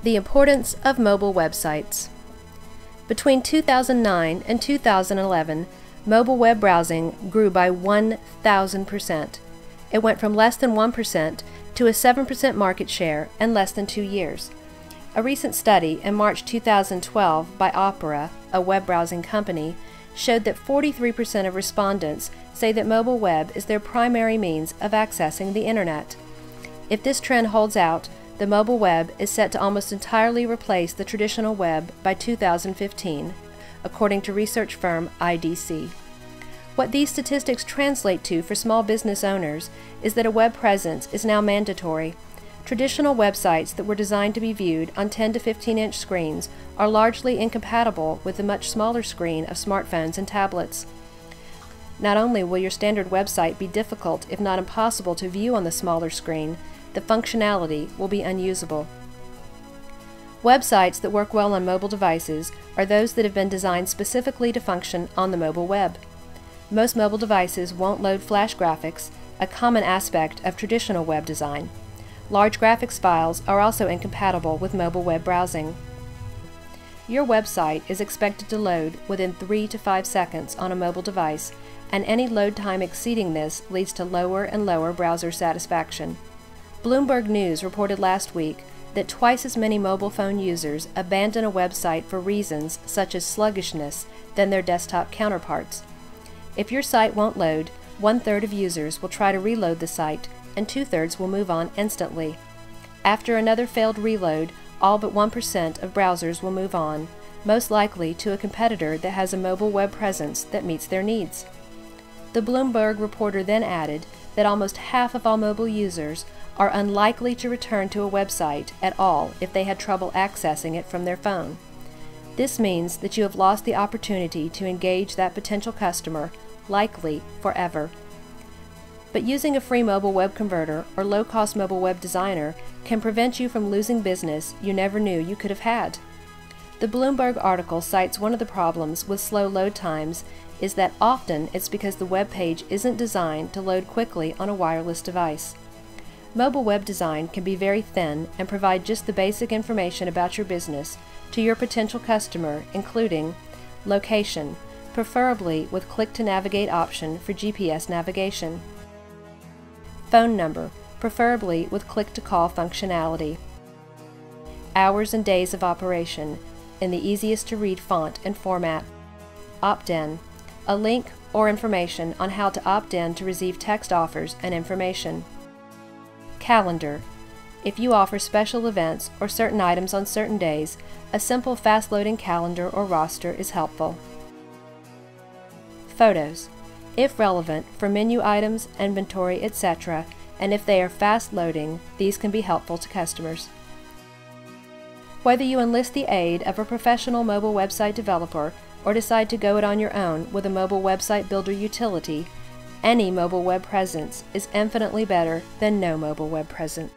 The importance of mobile websites. Between 2009 and 2011, mobile web browsing grew by 1,000%. It went from less than 1% to a 7% market share in less than 2 years. A recent study in March 2012 by Opera, a web browsing company, showed that 43% of respondents say that mobile web is their primary means of accessing the Internet. If this trend holds out, the mobile web is set to almost entirely replace the traditional web by 2015, according to research firm IDC. What these statistics translate to for small business owners is that a web presence is now mandatory. Traditional websites that were designed to be viewed on 10 to 15-inch screens are largely incompatible with the much smaller screen of smartphones and tablets. Not only will your standard website be difficult, if not impossible, to view on the smaller screen, the functionality will be unusable. Websites that work well on mobile devices are those that have been designed specifically to function on the mobile web. Most mobile devices won't load flash graphics, a common aspect of traditional web design. Large graphics files are also incompatible with mobile web browsing. Your website is expected to load within 3 to 5 seconds on a mobile device, and any load time exceeding this leads to lower and lower browser satisfaction. Bloomberg News reported last week that twice as many mobile phone users abandon a website for reasons such as sluggishness than their desktop counterparts. If your site won't load, 1/3 of users will try to reload the site, and 2/3 will move on instantly. After another failed reload, all but 1% of browsers will move on, most likely to a competitor that has a mobile web presence that meets their needs. The Bloomberg reporter then added that almost half of all mobile users are unlikely to return to a website at all if they had trouble accessing it from their phone. This means that you have lost the opportunity to engage that potential customer, likely forever. But using a free mobile web converter or low-cost mobile web designer can prevent you from losing business you never knew you could have had. The Bloomberg article cites one of the problems with slow load times is that often it's because the web page isn't designed to load quickly on a wireless device. Mobile web design can be very thin and provide just the basic information about your business to your potential customer, including location, preferably with click-to-navigate option for GPS navigation, phone number, preferably with click-to-call functionality, hours and days of operation in the easiest-to-read font and format, opt-in, a link or information on how to opt in to receive text offers and information, calendar. If you offer special events or certain items on certain days, a simple fast-loading calendar or roster is helpful. Photos, if relevant, for menu items, inventory, etc., and if they are fast-loading, these can be helpful to customers. Whether you enlist the aid of a professional mobile website developer or decide to go it on your own with a mobile website builder utility, any mobile web presence is infinitely better than no mobile web presence.